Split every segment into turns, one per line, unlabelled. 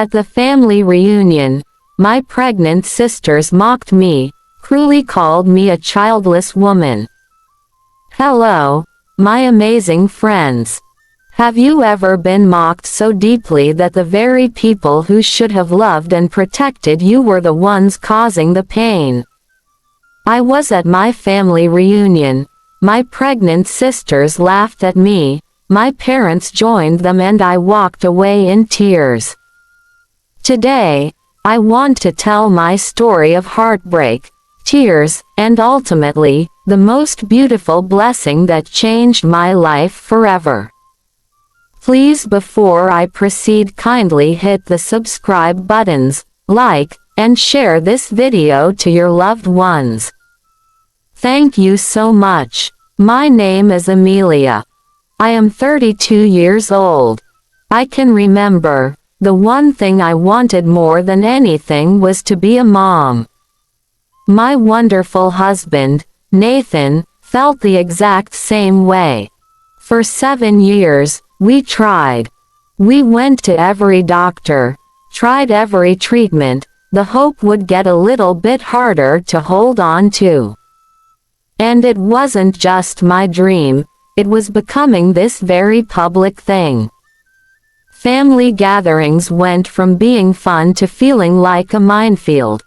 At the family reunion, my pregnant sisters mocked me, cruelly called me a childless woman. Hello, my amazing friends. Have you ever been mocked so deeply that the very people who should have loved and protected you were the ones causing the pain? I was at my family reunion. My pregnant sisters laughed at me, my parents joined them, and I walked away in tears. Today, I want to tell my story of heartbreak, tears, and ultimately, the most beautiful blessing that changed my life forever. Please, before I proceed, kindly hit the subscribe buttons, like, and share this video to your loved ones. Thank you so much. My name is Amelia. I am 32 years old. I can remember, the one thing I wanted more than anything was to be a mom. My wonderful husband, Nathan, felt the exact same way. For 7 years, we tried. We went to every doctor, tried every treatment. The hope would get a little bit harder to hold on to. And it wasn't just my dream, it was becoming this very public thing. Family gatherings went from being fun to feeling like a minefield.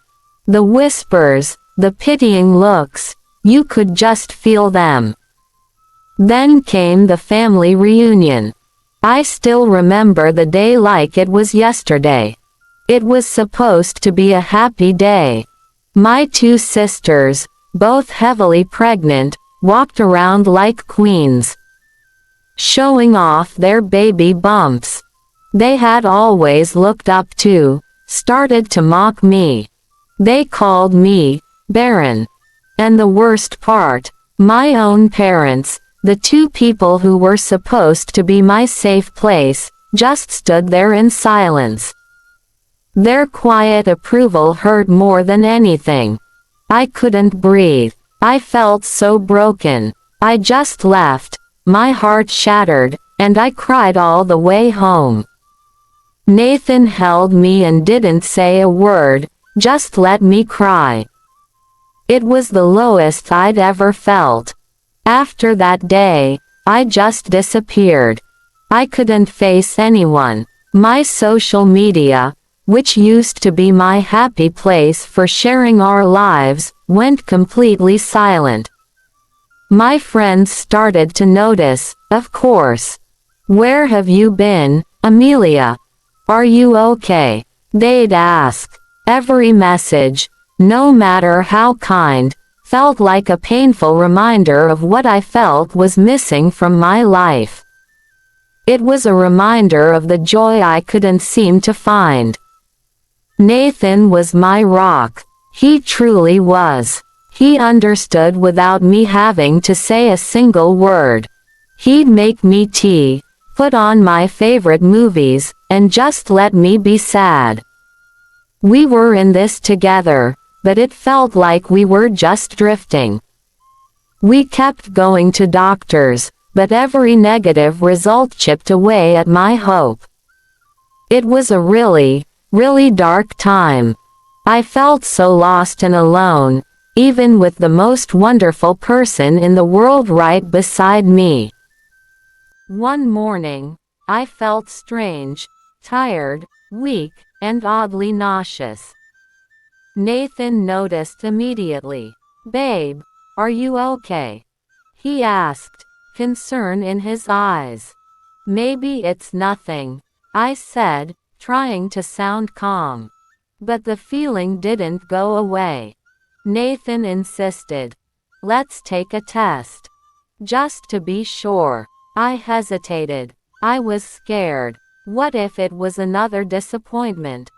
The whispers, the pitying looks, you could just feel them. Then came the family reunion. I still remember the day like it was yesterday. It was supposed to be a happy day. My 2 sisters, both heavily pregnant, walked around like queens, showing off their baby bumps. They had always looked up to, started to mock me. They called me barren. And the worst part, my own parents, the 2 people who were supposed to be my safe place, just stood there in silence. Their quiet approval hurt more than anything. I couldn't breathe. I felt so broken. I just left, my heart shattered, and I cried all the way home. Nathan held me and didn't say a word, just let me cry. It was the lowest I'd ever felt. After that day, I just disappeared. I couldn't face anyone. My social media, which used to be my happy place for sharing our lives, went completely silent. My friends started to notice, of course. Where have you been, Amelia? Are you okay? They'd ask. Every message, no matter how kind, felt like a painful reminder of what I felt was missing from my life. It was a reminder of the joy I couldn't seem to find. Nathan was my rock. He truly was. He understood without me having to say a single word. He'd make me tea, put on my favorite movies, and just let me be sad. We were in this together, but it felt like we were just drifting. We kept going to doctors, but every negative result chipped away at my hope. It was a really dark time. I felt so lost and alone, even with the most wonderful person in the world right beside me. One morning, I felt strange, tired, weak, and oddly nauseous. Nathan noticed immediately. "Babe, are you okay?" he asked, concern in his eyes. "Maybe it's nothing," I said, trying to sound calm. But the feeling didn't go away. Nathan insisted. "Let's take a test. Just to be sure." I hesitated. I was scared. What if it was another disappointment?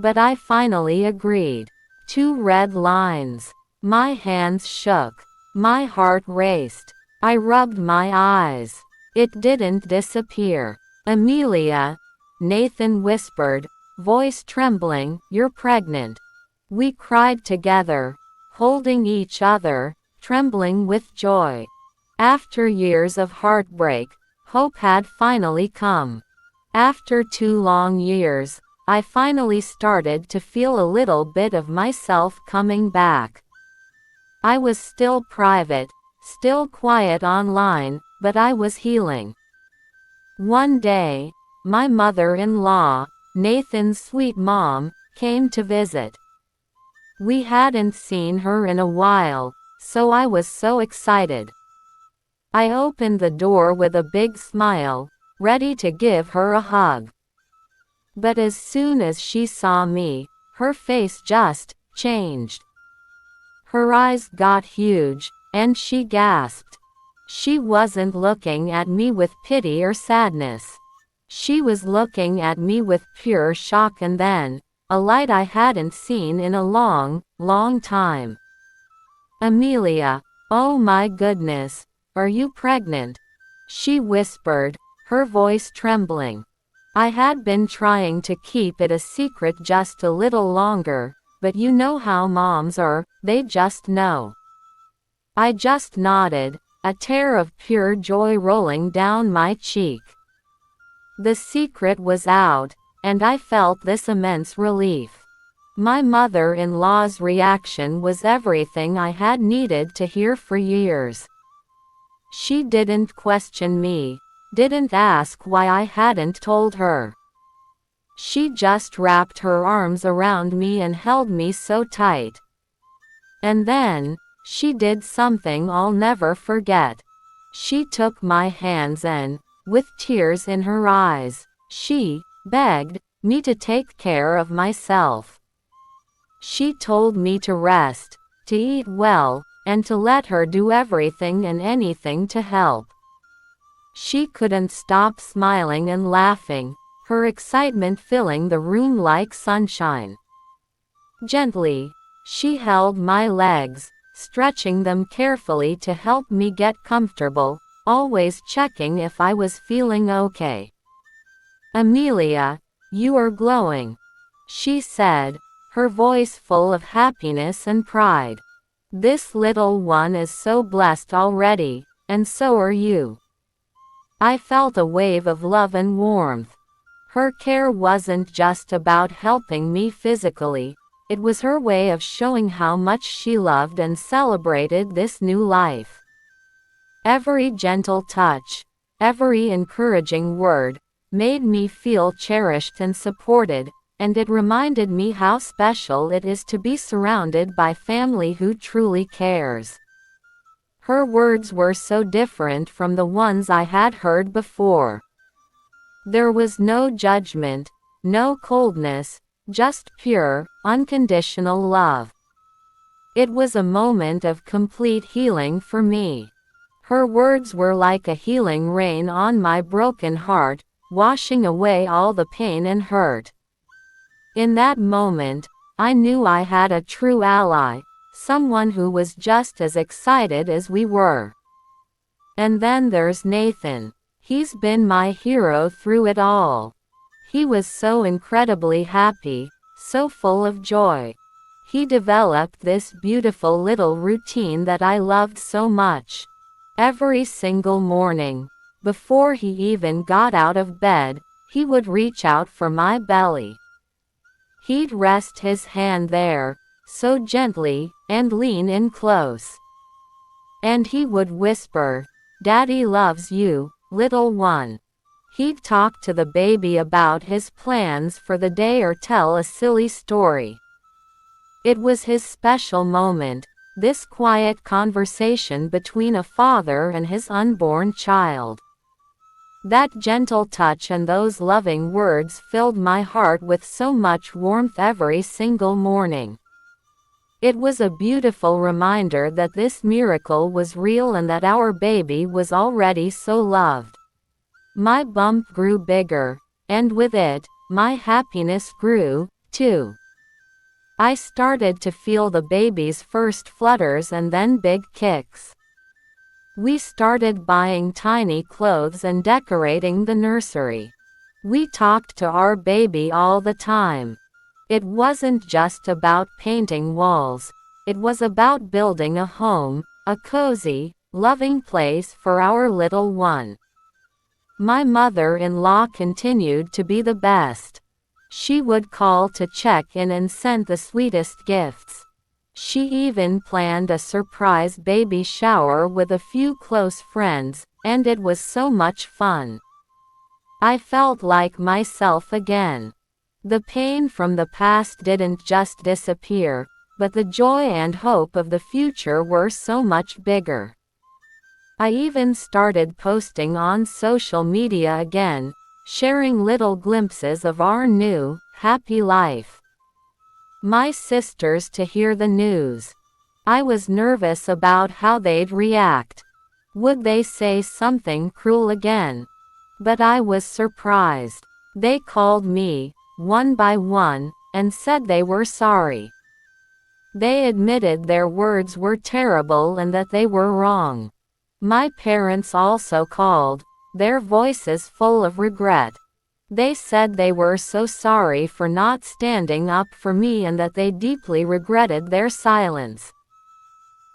But I finally agreed. 2 red lines. My hands shook. My heart raced. I rubbed my eyes. It didn't disappear. "Amelia," Nathan whispered, voice trembling, "you're pregnant." We cried together, holding each other, trembling with joy. After years of heartbreak, hope had finally come. After 2 long years, I finally started to feel a little bit of myself coming back. I was still private, still quiet online, but I was healing. One day, my mother-in-law, Nathan's sweet mom, came to visit. We hadn't seen her in a while, so I was so excited. I opened the door with a big smile, ready to give her a hug. But as soon as she saw me, her face just changed. Her eyes got huge, and she gasped. She wasn't looking at me with pity or sadness. She was looking at me with pure shock, and then, a light I hadn't seen in a long, long time. "Amelia, oh my goodness, are you pregnant?" she whispered, her voice trembling. I had been trying to keep it a secret just a little longer, but you know how moms are, they just know. I just nodded, a tear of pure joy rolling down my cheek. The secret was out, and I felt this immense relief. My mother-in-law's reaction was everything I had needed to hear for years. She didn't question me, didn't ask why I hadn't told her. She just wrapped her arms around me and held me so tight. And then, she did something I'll never forget. She took my hands and, with tears in her eyes, she begged me to take care of myself. She told me to rest, to eat well, and to let her do everything and anything to help. She couldn't stop smiling and laughing, her excitement filling the room like sunshine. Gently, she held my legs, stretching them carefully to help me get comfortable, always checking if I was feeling okay. "Amelia, you are glowing," she said, her voice full of happiness and pride. "This little one is so blessed already, and so are you." I felt a wave of love and warmth. Her care wasn't just about helping me physically, it was her way of showing how much she loved and celebrated this new life. Every gentle touch, every encouraging word, made me feel cherished and supported, and it reminded me how special it is to be surrounded by family who truly cares. Her words were so different from the ones I had heard before. There was no judgment, no coldness, just pure, unconditional love. It was a moment of complete healing for me. Her words were like a healing rain on my broken heart, washing away all the pain and hurt. In that moment, I knew I had a true ally, someone who was just as excited as we were. And then there's Nathan. He's been my hero through it all. He was so incredibly happy, so full of joy. He developed this beautiful little routine that I loved so much. Every single morning, before he even got out of bed, he would reach out for my belly. He'd rest his hand there, so gently, and lean in close. And he would whisper, "Daddy loves you, little one." He'd talk to the baby about his plans for the day or tell a silly story. It was his special moment, this quiet conversation between a father and his unborn child. That gentle touch and those loving words filled my heart with so much warmth every single morning. It was a beautiful reminder that this miracle was real and that our baby was already so loved. My bump grew bigger, and with it, my happiness grew, too. I started to feel the baby's first flutters and then big kicks. We started buying tiny clothes and decorating the nursery. We talked to our baby all the time. It wasn't just about painting walls, it was about building a home, a cozy, loving place for our little one. My mother-in-law continued to be the best. She would call to check in and send the sweetest gifts. She even planned a surprise baby shower with a few close friends, and it was so much fun. I felt like myself again. The pain from the past didn't just disappear, but the joy and hope of the future were so much bigger. I even started posting on social media again, sharing little glimpses of our new, happy life. My sisters to hear the news. I was nervous about how they'd react. Would they say something cruel again? But I was surprised. They called me, one by one, and said they were sorry. They admitted their words were terrible and that they were wrong. My parents also called, their voices full of regret. They said they were so sorry for not standing up for me and that they deeply regretted their silence.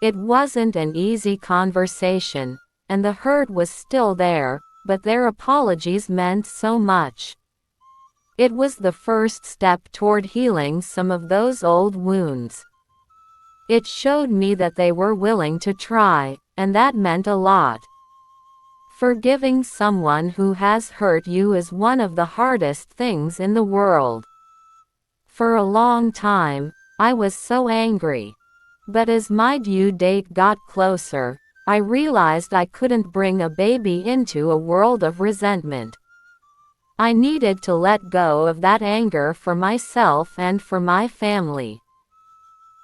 It wasn't an easy conversation, and the hurt was still there, but their apologies meant so much. It was the first step toward healing some of those old wounds. It showed me that they were willing to try, and that meant a lot. Forgiving someone who has hurt you is one of the hardest things in the world. For a long time, I was so angry. But as my due date got closer, I realized I couldn't bring a baby into a world of resentment. I needed to let go of that anger for myself and for my family.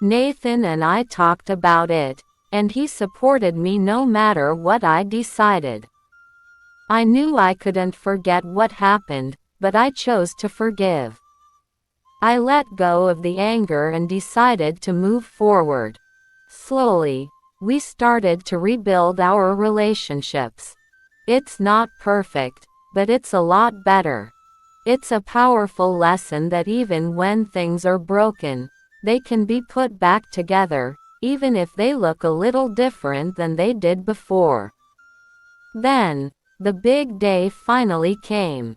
Nathan and I talked about it, and he supported me no matter what I decided. I knew I couldn't forget what happened, but I chose to forgive. I let go of the anger and decided to move forward. Slowly, we started to rebuild our relationships. It's not perfect, but it's a lot better. It's a powerful lesson that even when things are broken, they can be put back together, even if they look a little different than they did before. Then, the big day finally came.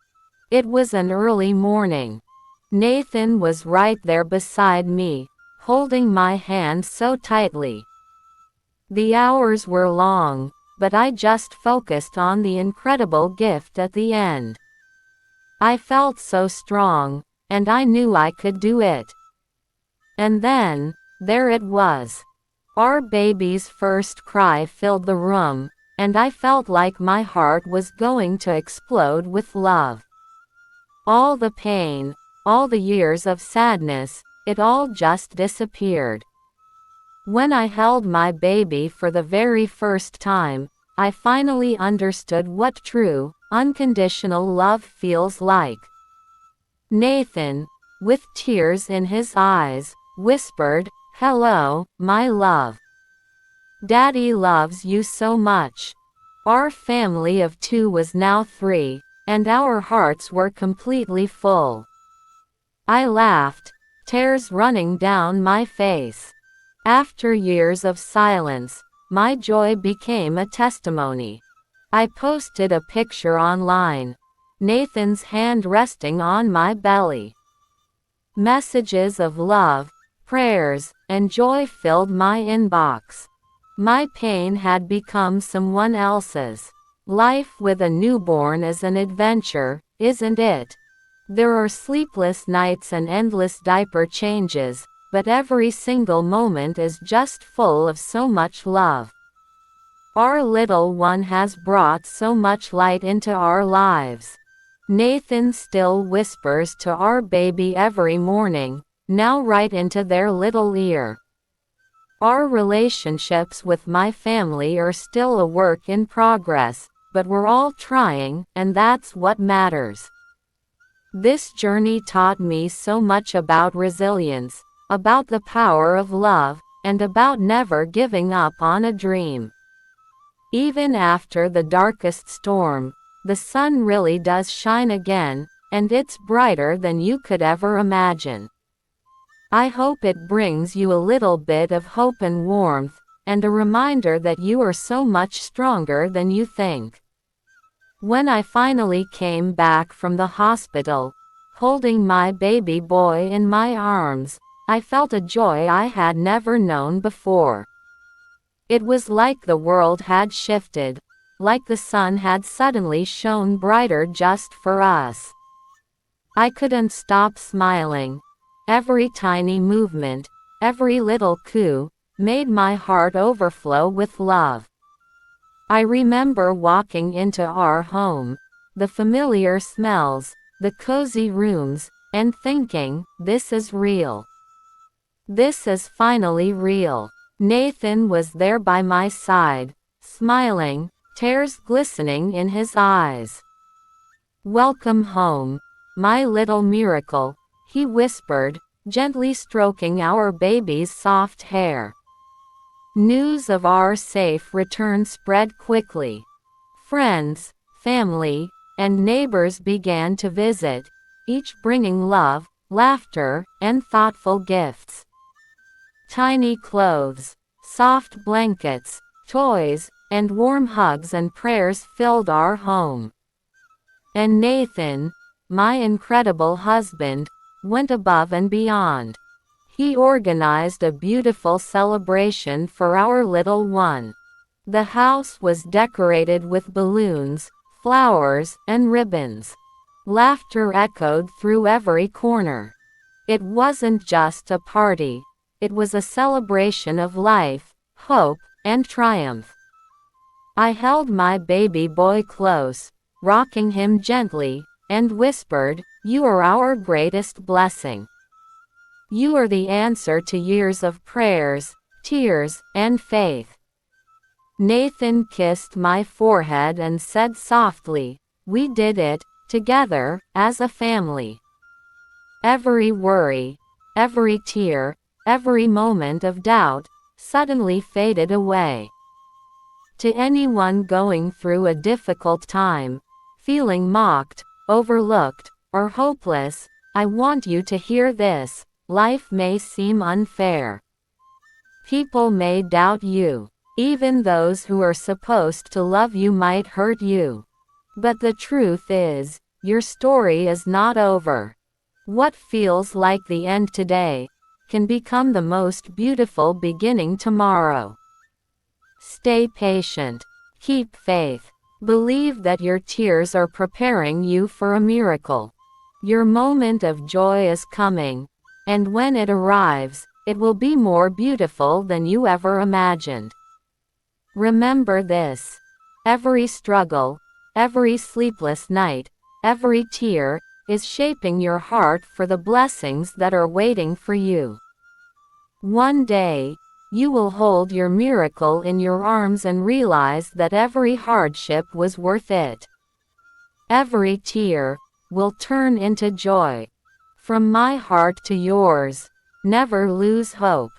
It was an early morning. Nathan was right there beside me, holding my hand so tightly. The hours were long, but I just focused on the incredible gift at the end. I felt so strong, and I knew I could do it. And then, there it was. Our baby's first cry filled the room, and I felt like my heart was going to explode with love. All the pain, all the years of sadness, it all just disappeared. When I held my baby for the very first time, I finally understood what true, unconditional love feels like. Nathan, with tears in his eyes, whispered, "Hello, my love. Daddy loves you so much." Our family of 2 was now 3, and our hearts were completely full. I laughed, tears running down my face. After years of silence, my joy became a testimony. I posted a picture online, Nathan's hand resting on my belly. Messages of love, prayers, and joy filled my inbox. My pain had become someone else's. Life with a newborn is an adventure, isn't it? There are sleepless nights and endless diaper changes, but every single moment is just full of so much love. Our little one has brought so much light into our lives. Nathan still whispers to our baby every morning, now right into their little ear. Our relationships with my family are still a work in progress, but we're all trying, and that's what matters. This journey taught me so much about resilience, about the power of love, and about never giving up on a dream. Even after the darkest storm, the sun really does shine again, and it's brighter than you could ever imagine. I hope it brings you a little bit of hope and warmth, and a reminder that you are so much stronger than you think. When I finally came back from the hospital, Holding my baby boy in my arms, I felt a joy I had never known before. It was like the world had shifted, like the sun had suddenly shone brighter just for us. I couldn't stop smiling. Every tiny movement, every little coo, made my heart overflow with love. I remember walking into our home, the familiar smells, the cozy rooms, and thinking, this is real. This is finally real. Nathan was there by my side, smiling, tears glistening in his eyes. "Welcome home, my little miracle," he whispered, gently stroking our baby's soft hair. News of our safe return spread quickly. Friends, family, and neighbors began to visit, each bringing love, laughter, and thoughtful gifts. Tiny clothes, soft blankets, toys, and warm hugs and prayers filled our home. And Nathan, my incredible husband, went above and beyond. He organized a beautiful celebration for our little one. The house was decorated with balloons, flowers, and ribbons. Laughter echoed through every corner. It wasn't just a party. It was a celebration of life, hope, and triumph. I held my baby boy close, rocking him gently, and whispered, "You are our greatest blessing. You are the answer to years of prayers, tears, and faith." Nathan kissed my forehead and said softly, "We did it, together, as a family." Every worry, every tear, every moment of doubt, suddenly faded away. To anyone going through a difficult time, feeling mocked, overlooked, or hopeless, I want you to hear this: life may seem unfair. People may doubt you. Even those who are supposed to love you might hurt you. But the truth is, your story is not over. What feels like the end today can become the most beautiful beginning tomorrow. Stay patient. Keep faith. Believe that your tears are preparing you for a miracle. Your moment of joy is coming, and when it arrives, it will be more beautiful than you ever imagined. Remember this: every struggle, every sleepless night, every tear, is shaping your heart for the blessings that are waiting for you. One day, you will hold your miracle in your arms and realize that every hardship was worth it. Every tear will turn into joy. From my heart to yours, never lose hope.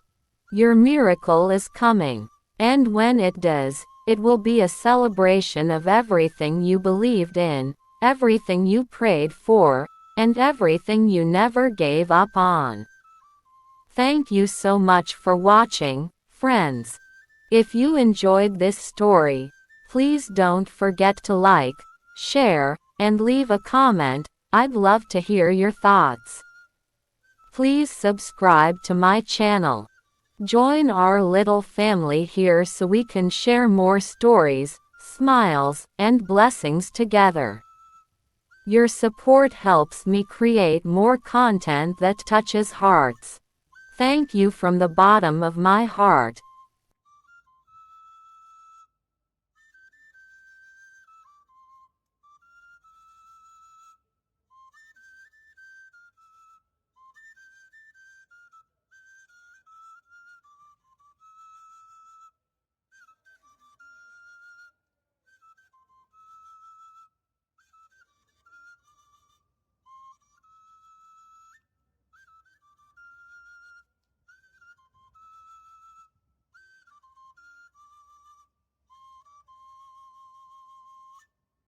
Your miracle is coming, and when it does, it will be a celebration of everything you believed in, everything you prayed for, and everything you never gave up on. Thank you so much for watching, friends. If you enjoyed this story, please don't forget to like, share, and leave a comment. I'd love to hear your thoughts. Please subscribe to my channel. Join our little family here so we can share more stories, smiles, and blessings together. Your support helps me create more content that touches hearts. Thank you from the bottom of my heart.